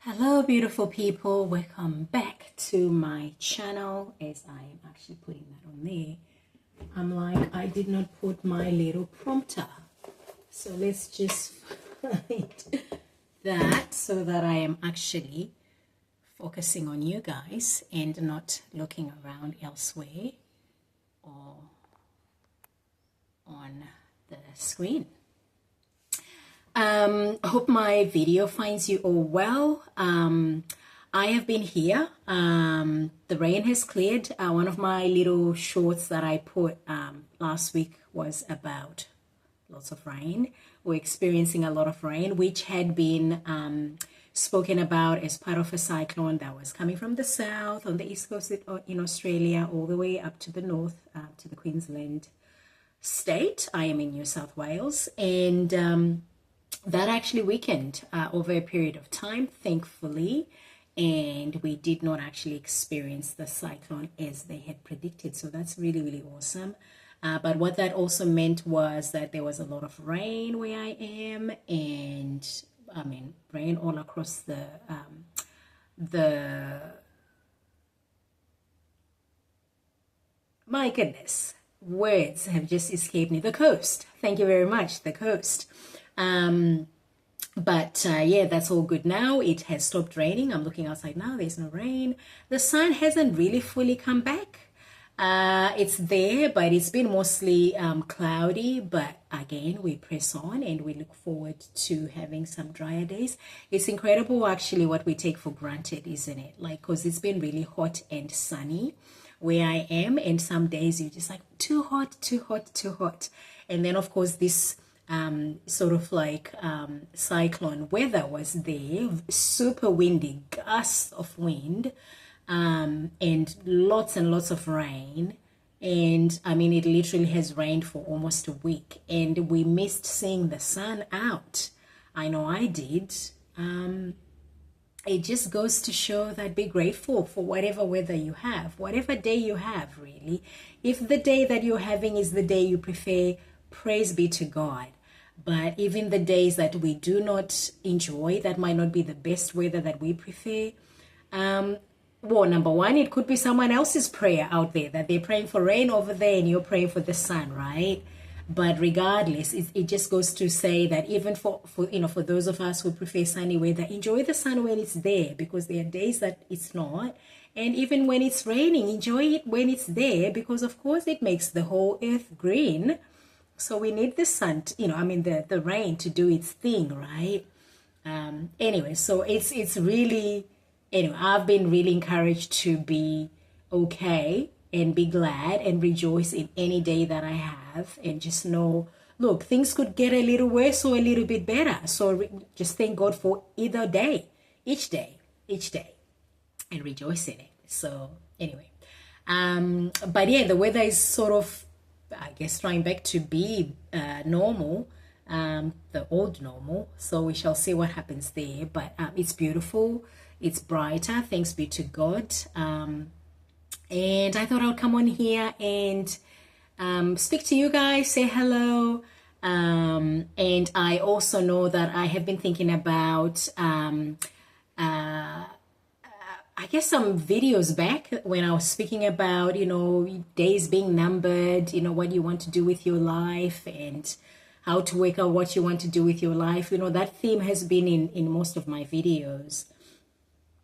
Hello beautiful people, welcome back to my channel. As I am actually putting that on there, I'm like, I did not put my little prompter, so let's just find that so that I am actually focusing on you guys and not looking around elsewhere or on the screen. Hope my video finds you all well. I have been here. The rain has cleared. One of my little shorts that I put last week was about lots of rain. We're experiencing a lot of rain, which had been spoken about as part of a cyclone that was coming from the south on the east coast in Australia all the way up to the north to the Queensland state. I am in New South Wales, and that actually weakened over a period of time, thankfully, and we did not actually experience the cyclone as they had predicted. So that's really, really awesome. But what that also meant was that there was a lot of rain where I am, and I mean, rain all across my goodness, words have just escaped me. The coast. Thank you very much. The coast. But yeah, that's all good now. It has stopped raining. I'm looking outside now. There's no rain. The sun hasn't really fully come back. It's there, but it's been mostly cloudy. But again, we press on and we look forward to having some drier days. It's incredible actually what we take for granted, isn't it? Like, because it's been really hot and sunny where I am, and some days you're just like too hot, too hot, too hot. And then of course this sort of like cyclone weather was there, super windy, gusts of wind, and lots of rain. And I mean, it literally has rained for almost a week, and we missed seeing the sun out. I know I did. It just goes to show that be grateful for whatever weather you have, whatever day you have, really. If the day that you're having is the day you prefer, praise be to God. But even the days that we do not enjoy, that might not be the best weather that we prefer. Well, number one, it could be someone else's prayer out there that they're praying for rain over there and you're praying for the sun, right? But regardless, it just goes to say that even for those of us who prefer sunny weather, enjoy the sun when it's there, because there are days that it's not. And even when it's raining, enjoy it when it's there, because of course it makes the whole earth green. So we need the sun, the rain to do its thing, right? Anyway, so it's really, I've been really encouraged to be okay and be glad and rejoice in any day that I have, and just know, look, things could get a little worse or a little bit better. So just thank God for either day, each day, and rejoice in it. So anyway, but yeah, the weather is sort of, I guess, trying back to be normal, the old normal. So we shall see what happens there. But it's beautiful. It's brighter. Thanks be to God. And I thought I'll come on here and speak to you guys, say hello. And I also know that I have been thinking about I guess some videos back when I was speaking about, days being numbered, what you want to do with your life and how to work out what you want to do with your life. That theme has been in most of my videos.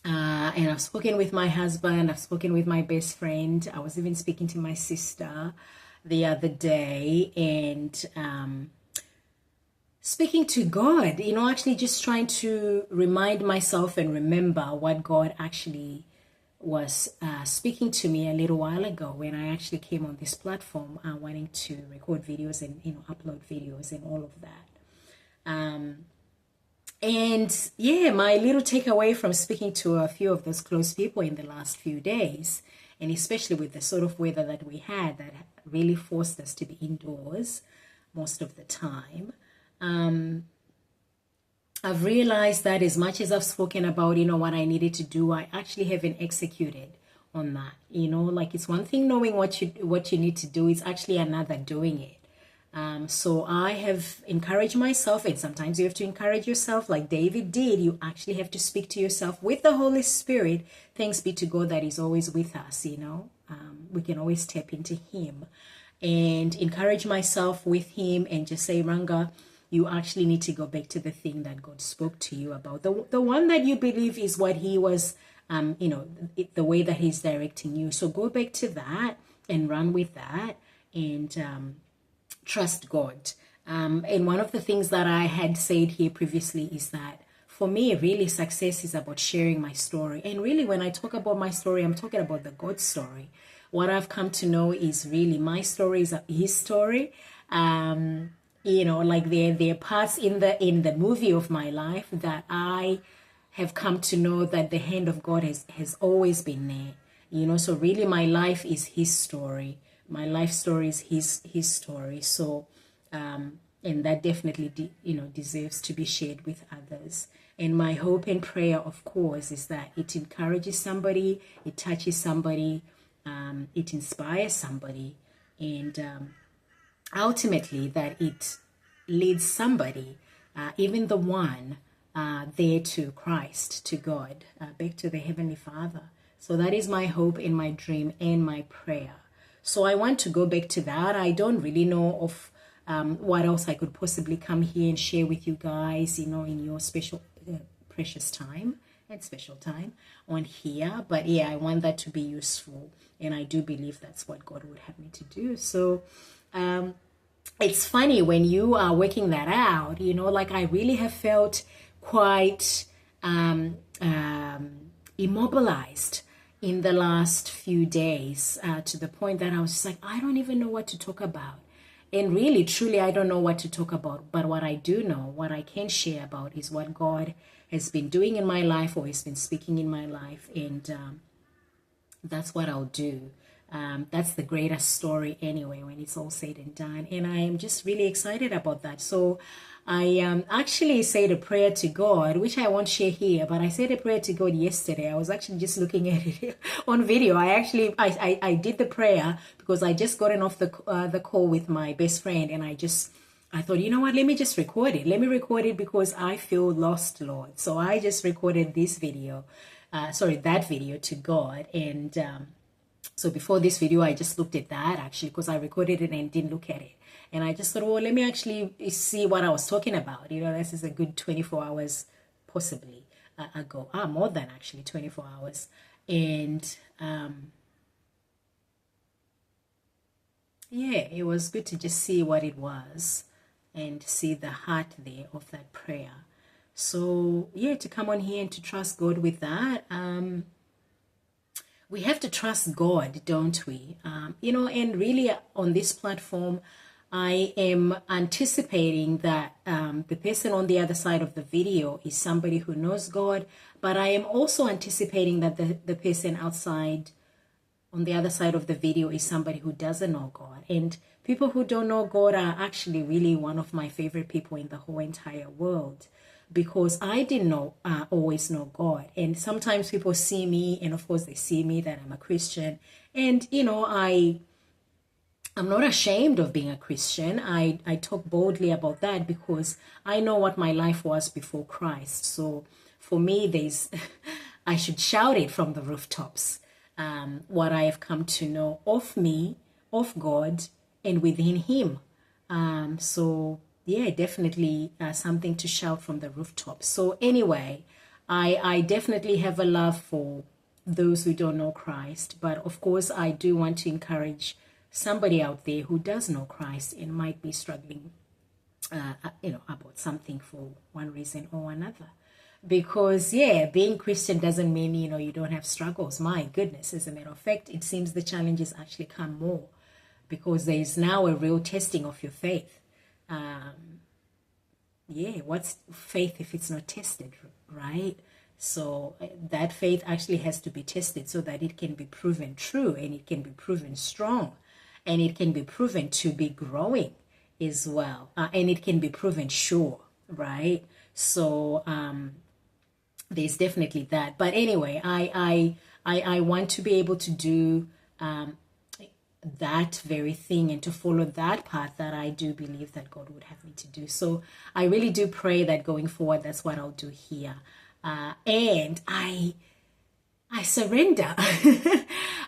And I've spoken with my husband, I've spoken with my best friend. I was even speaking to my sister the other day, and speaking to God, actually just trying to remind myself and remember what God actually was speaking to me a little while ago when I actually came on this platform, wanting to record videos and, upload videos and all of that. And yeah, my little takeaway from speaking to a few of those close people in the last few days, and especially with the sort of weather that we had that really forced us to be indoors most of the time, I've realized that as much as I've spoken about, what I needed to do, I actually haven't executed on that. Like, it's one thing knowing what you need to do, it's actually another doing it. So I have encouraged myself, and sometimes you have to encourage yourself like David did. You actually have to speak to yourself with the Holy Spirit. Thanks be to God that He's always with us, you know. We can always tap into Him and encourage myself with Him and just say, Ranga, you actually need to go back to the thing that God spoke to you about. The one that you believe is what He was, the way that He's directing you. So go back to that and run with that and trust God. And one of the things that I had said here previously is that for me, really, success is about sharing my story. And really, when I talk about my story, I'm talking about the God story. What I've come to know is really my story is His story. Like there are parts in the movie of my life that I have come to know that the hand of God has always been there. So really, my life is His story. My life story is his story. So, and that definitely, deserves to be shared with others. And my hope and prayer, of course, is that it encourages somebody, it touches somebody, it inspires somebody, and ultimately that it leads somebody, even the one, there to Christ, to God, back to the Heavenly Father. So that is my hope and my dream and my prayer. So I want to go back to that. I don't really know of what else I could possibly come here and share with you guys, in your special, precious time and special time on here. But yeah, I want that to be useful. And I do believe that's what God would have me to do. So it's funny when you are working that out, like I really have felt quite immobilized in the last few days, to the point that I was just like, I don't even know what to talk about. And really, truly, I don't know what to talk about. But what I do know, what I can share about is what God has been doing in my life or has been speaking in my life. And that's what I'll do. That's the greatest story anyway, when it's all said and done. And I am just really excited about that. So I actually said a prayer to God, which I won't share here, but I said a prayer to God yesterday. I was actually just looking at it on video. I did the prayer because I just gotten off the call with my best friend, and I thought, you know what, let me just record it. Let me record it because I feel lost, Lord. So I just recorded that video to God. And so before this video, I just looked at that actually because I recorded it and didn't look at it. And I just thought, well, let me actually see what I was talking about. This is a good 24 hours possibly ago. More than actually 24 hours. And yeah, it was good to just see what it was and see the heart there of that prayer. So yeah, to come on here and to trust God with that. We have to trust God, don't we? And really on this platform, I am anticipating that the person on the other side of the video is somebody who knows God, but I am also anticipating that the person on the other side of the video is somebody who doesn't know God. And people who don't know God are actually really one of my favorite people in the whole entire world, because I didn't always know God. And sometimes people see me, and of course they see me that I'm a Christian, and I'm not ashamed of being a Christian. I talk boldly about that because I know what my life was before Christ. So for me, I should shout it from the rooftops, what I have come to know of me, of God, and within Him. So yeah, definitely something to shout from the rooftops. So anyway, I definitely have a love for those who don't know Christ. But of course, I do want to encourage somebody out there who does know Christ and might be struggling, about something for one reason or another. Because, yeah, being Christian doesn't mean, you don't have struggles. My goodness, as a matter of fact, it seems the challenges actually come more because there is now a real testing of your faith. What's faith if it's not tested, right? So that faith actually has to be tested so that it can be proven true and it can be proven strong. And it can be proven to be growing as well. And it can be proven sure, right? So there's definitely that. But anyway, I want to be able to do that very thing and to follow that path that I do believe that God would have me to do. So I really do pray that going forward, that's what I'll do here. And I surrender.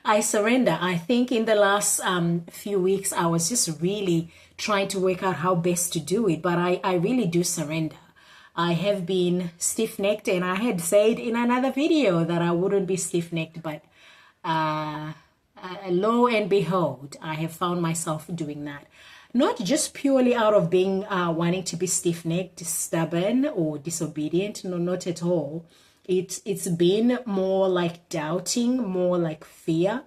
I surrender. I think in the last few weeks, I was just really trying to work out how best to do it. But I really do surrender. I have been stiff-necked, and I had said in another video that I wouldn't be stiff-necked, but lo and behold, I have found myself doing that. Not just purely out of being wanting to be stiff-necked, stubborn, or disobedient. No, not at all. It's been more like doubting, more like fear.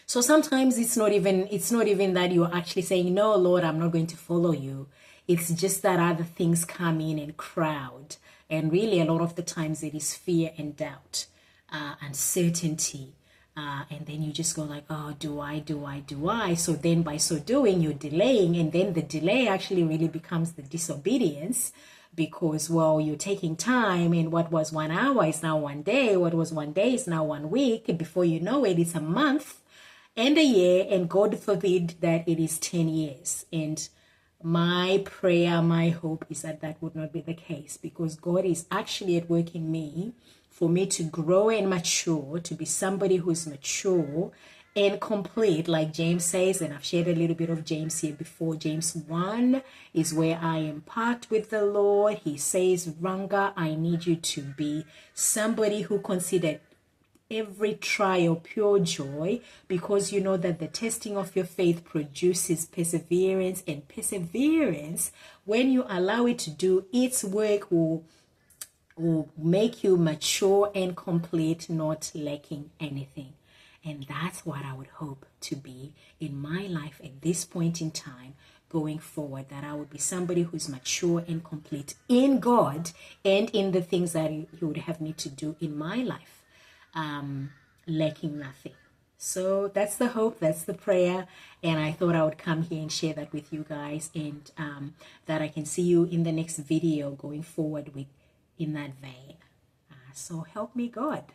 So sometimes it's not even that you're actually saying, no, Lord, I'm not going to follow you. It's just that other things come in and crowd. And really, a lot of the times it is fear and doubt, uncertainty. And then you just go like, oh, do I? So then by so doing, you're delaying. And then the delay actually really becomes the disobedience because, well, you're taking time. And what was 1 hour is now 1 day. What was 1 day is now 1 week. And before you know it, it's a month and a year. And God forbid that it is 10 years. And my prayer, my hope is that that would not be the case because God is actually at work in me for me to grow and mature, to be somebody who's mature and complete, like James says, and I've shared a little bit of James here before. James 1 is where I am part with the Lord. He says, Ranga, I need you to be somebody who considered every trial pure joy because you know that the testing of your faith produces perseverance, and perseverance, when you allow it to do its work, will make you mature and complete, not lacking anything. And that's what I would hope to be in my life at this point in time going forward, that I would be somebody who's mature and complete in God and in the things that He would have me to do in my life, lacking nothing. So that's the hope, that's the prayer, and I thought I would come here and share that with you guys, and that I can see you in the next video going forward with in that vein. So help me God.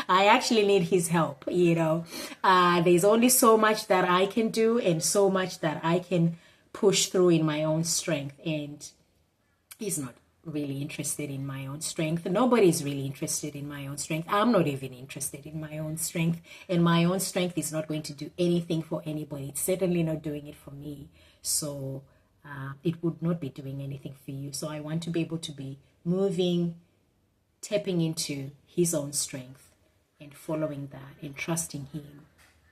I actually need His help, you know. There's only so much that I can do and so much that I can push through in my own strength, and He's not really interested in my own strength. Nobody's really interested in my own strength. I'm not even interested in my own strength, and my own strength is not going to do anything for anybody. It's certainly not doing it for me. So it would not be doing anything for you. So I want to be able to be moving, tapping into His own strength and following that and trusting Him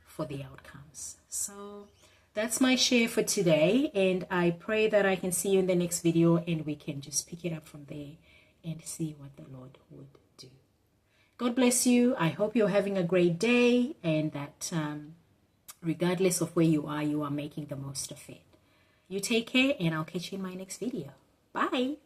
for the outcomes. So that's my share for today, and I pray that I can see you in the next video and we can just pick it up from there and see what the Lord would do. God bless you. I hope you're having a great day, and that regardless of where you are making the most of it. You take care, and I'll catch you in my next video. Bye.